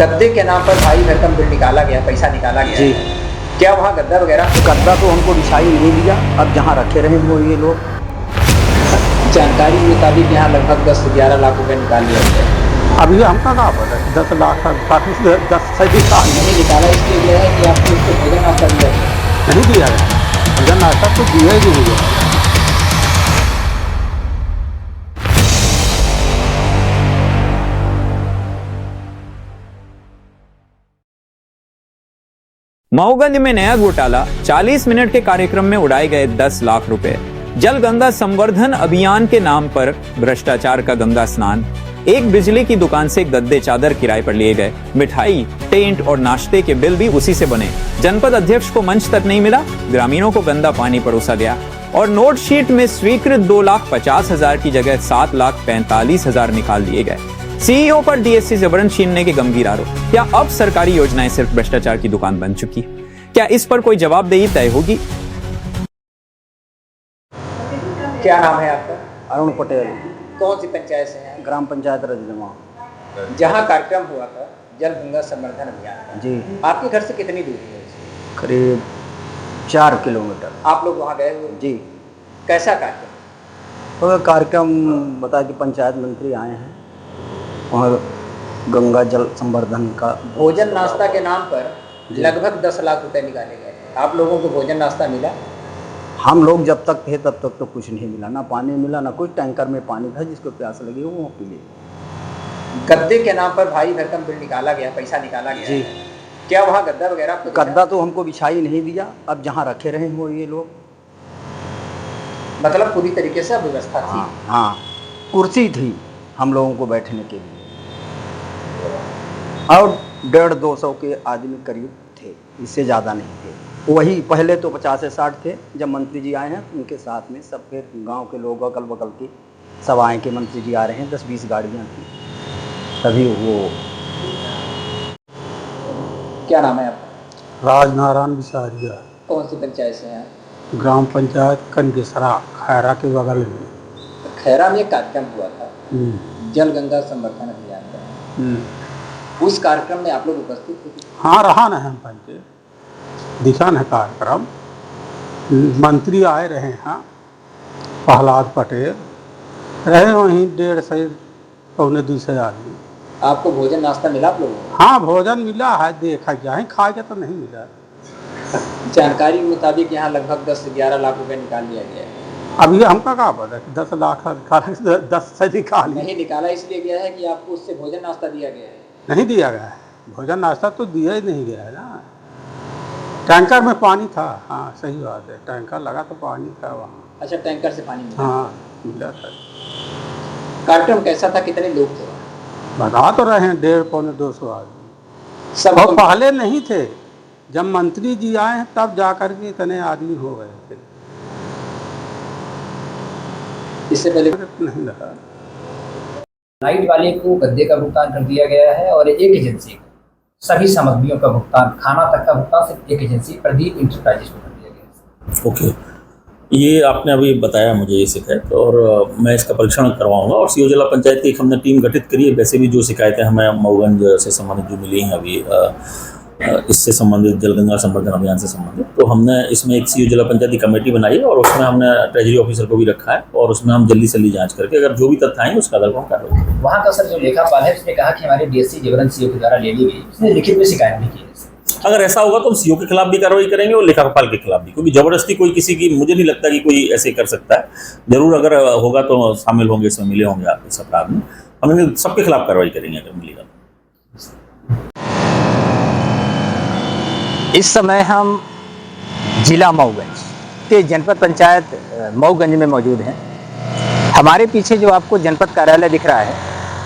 गद्दे के नाम पर भाई भरकम बिल निकाला गया, पैसा निकाला गया जी। है। क्या वहाँ गद्दा वगैरह? गद्दा तो हमको बिछाई नहीं दिया, अब जहाँ रखे रहे वो ये लोग। जानकारी के मुताबिक यहाँ लगभग 10 से 11 लाख रुपए निकाल लिया गया। अभी हमका कहाँ पता 10 लाख 10 से भी नहीं निकाला इसलिए गया है कि आपको उसको भोजन नाश्ता दिया गया। नहीं दिया गया। भोजन नाश्ता तो दिया ही नहीं गया। मऊगंज में नया घोटाला, 40 मिनट के कार्यक्रम में उड़ाए गए 10 लाख रुपए। जल गंगा संवर्धन अभियान के नाम पर भ्रष्टाचार का गंगा स्नान। एक बिजली की दुकान से गद्दे चादर किराए पर लिए गए। मिठाई, टेंट और नाश्ते के बिल भी उसी से बने। जनपद अध्यक्ष को मंच तक नहीं मिला, ग्रामीणों को गंदा पानी परोसा गया और नोट शीट में स्वीकृत 2,50,000 की जगह 7,45,000 निकाल लिए गए। सीईओ पर डीएससी जबरन छीनने के गंभीर आरोप। क्या अब सरकारी योजनाएं सिर्फ भ्रष्टाचार की दुकान बन चुकी? क्या इस पर कोई जवाबदेही तय होगी? क्या नाम है आपका? अरुण पटेल, कौन सी पंचायत से हैं? ग्राम पंचायत रजनमा। जहाँ कार्यक्रम हुआ था जल गंगा संवर्धन अभियान का, जी। आपके घर से कितनी दूरी है? करीब 4 किलोमीटर। आप लोग वहाँ गए हुए? जी। कैसा कार्यक्रम? तो कार्यक्रम बता कि पंचायत मंत्री आए हैं और गंगा जल संवर्धन का भोजन नाश्ता के नाम पर लगभग 10 लाख रुपए निकाले गए। आप लोगों को भोजन नाश्ता मिला? हम लोग जब तक थे तब तक तो कुछ नहीं मिला, ना पानी मिला, ना कुछ। टैंकर में पानी था, जिसको प्यास लगी वो पी ले। गद्दे के नाम पर भाई भरकम बिल निकाला गया, पैसा निकाला गया। जी। क्या वहाँ गद्दा वगैरह आपको दिखा? गद्दा तो हमको बिछाई नहीं दिया, अब जहाँ रखे रहे वो ये लोग। मतलब पूरी तरीके से व्यवस्था थी। हाँ, कुर्सी थी हम लोगों को बैठने के लिए और 150-200 के आदमी करीब थे, इससे ज़्यादा नहीं थे। वही पहले तो 50 से 60 थे। जब मंत्री जी आए हैं उनके साथ में सब फिर गांव के लोग अगल बगल के सब आए कि मंत्री जी आ रहे हैं। 10-20 गाड़ियाँ थी, तभी वो। क्या नाम है आपका? राजनारायण बिसारिया, कौन सी पंचायत से हैं? ग्राम पंचायत कनकेसरा, खैरा के बगल में। खैरा में एक कार्यक्रम हुआ था जल गंगा संवर्धन अभियान का। उस कार्यक्रम में आप लोग उपस्थित थे? हाँ, रहा न हम पंचायत, दिखा न कार्यक्रम। मंत्री आए रहे हैं, प्रहलाद पटेल रहे वहीं 1.5 से 1.25 आदमी। आपको भोजन नाश्ता मिला आप लोगों को? हाँ, भोजन मिला है, देखा जाए, खाए तो नहीं मिला। जानकारी के मुताबिक यहाँ लगभग 10 से 11 लाख रुपए निकाल लिया गया है। अभी हमका कहाँ पता 10 लाख 10 से निकाल नहीं निकाला इसलिए गया है कि आपको उससे भोजन नाश्ता दिया गया है। नहीं दिया गया है। भोजन नाश्ता तो दिया ही नहीं गया है ना। टैंकर में पानी था। हाँ, सही बात है, टैंकर लगा तो पानी था वहाँ। अच्छा, टैंकर से पानी मिला? हाँ, मिला था। कार्यक्रम कैसा था? कितने लोग थे? बता तो रहे हैं 150-200 आदमी। सब और पहले नहीं थे, जब मंत्री जी आए हैं तब जाकर के इतने आदमी हो गए थे। इससे पहले नहीं लगा। नाइट वाले को गद्दे का भुगतान कर दिया गया है और एक एजेंसी को सभी सामग्रियों का भुगतान, खाना तक का भुगतान सिर्फ एक एजेंसी प्रदीप इंटरप्राइजेज को कर दिया गया है। ओके, ये आपने अभी बताया मुझे ये शिकायत, और मैं इसका परीक्षण करवाऊंगा। और सीओ जिला पंचायत की एक हमने टीम गठित करी है। वैसे भी जो शिकायतें हमें मऊगंज से संबंधित जो मिली हैं अभी इससे संबंधित जलगंगा संवर्धन अभियान से संबंधित, तो हमने इसमें एक सीओ जिला पंचायत की कमेटी बनाई है और उसमें हमने ट्रेजरी ऑफिसर को भी रखा है और उसमें हम जल्दी से जल्दी जांच करके अगर जो भी तथ्य आएंगे उसका आधार पर हम कार्रवाई करेंगे। वहाँ का सर जो लेखापाल है उसने कहा कि हमारे डीएससी जबरन सीओ के द्वारा ले ली गई, उसने लिखित में शिकायत भी की है। अगर ऐसा होगा तो हम सीओ के खिलाफ भी कार्रवाई करेंगे और लेखापाल के खिलाफ भी, क्योंकि जबरदस्ती कोई किसी की, मुझे नहीं लगता कि कोई ऐसे कर सकता है। जरूर अगर होगा तो शामिल होंगे, इसमें मिले होंगे आप इस अपराध में, हम सबके खिलाफ कार्रवाई करेंगे अगर मिलेगा। इस समय हम जिला मऊगंज के जनपद पंचायत मऊगंज में मौजूद हैं। हमारे पीछे जो आपको जनपद कार्यालय दिख रहा है,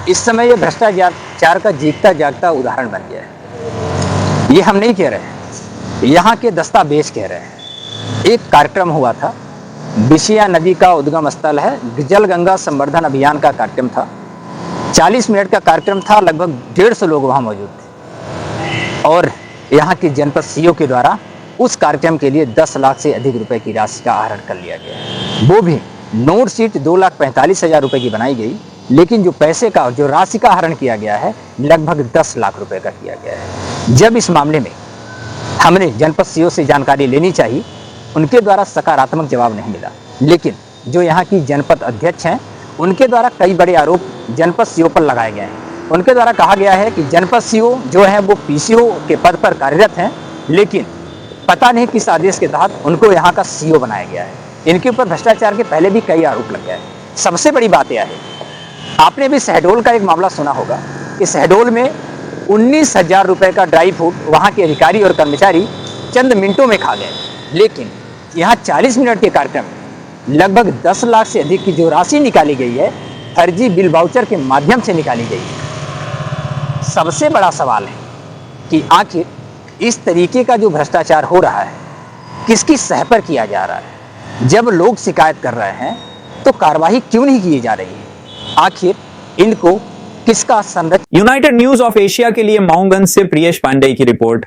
इस समय ये भ्रष्टाचार का जीता जागता उदाहरण बन गया है। ये हम नहीं कह रहे हैं, यहाँ के दस्तावेज कह रहे हैं। एक कार्यक्रम हुआ था, बिशिया नदी का उद्गम स्थल है, जल गंगा संवर्धन अभियान का कार्यक्रम था। 40 मिनट का कार्यक्रम था, लगभग 150 लोग वहाँ मौजूद थे और यहाँ की जनपद सीओ के द्वारा उस कार्यक्रम के लिए 10 लाख से अधिक रुपए की राशि का आहरण कर लिया गया। वो भी नोट शीट 2,45,000 रुपए की बनाई गई लेकिन जो पैसे का, जो राशि का हरण किया गया है, लगभग 10 लाख रुपए का किया गया है। जब इस मामले में हमने जनपद सीओ से जानकारी लेनी चाहिए, उनके द्वारा सकारात्मक जवाब नहीं मिला। लेकिन जो यहाँ की जनपद अध्यक्ष हैं, उनके द्वारा कई बड़े आरोप जनपद सीओ पर लगाए गए हैं। उनके द्वारा कहा गया है कि जनपद सीओ जो है वो पीसीओ के पद पर कार्यरत हैं, लेकिन पता नहीं किस आदेश के तहत उनको यहाँ का सीओ बनाया गया है। इनके ऊपर भ्रष्टाचार के पहले भी कई आरोप लग गए हैं। सबसे बड़ी बात यह है, आपने भी शहडोल का एक मामला सुना होगा कि शहडोल में 19,000 रुपए का ड्राई फ्रूट वहाँ के अधिकारी और कर्मचारी चंद मिनटों में खा गए। लेकिन यहाँ 40 मिनट के कार्यक्रम में लगभग 10 लाख से अधिक की जो राशि निकाली गई है, फर्जी बिल वाउचर के माध्यम से निकाली गई है। सबसे बड़ा सवाल है कि आखिर इस तरीके का जो भ्रष्टाचार हो रहा है, किसकी सह पर किया जा रहा है? जब लोग शिकायत कर रहे हैं तो कार्रवाई क्यों नहीं की जा रही है? आखिर इनको किसका संरक्षण? यूनाइटेड न्यूज ऑफ एशिया के लिए माऊगंज से प्रियेश पांडे की रिपोर्ट।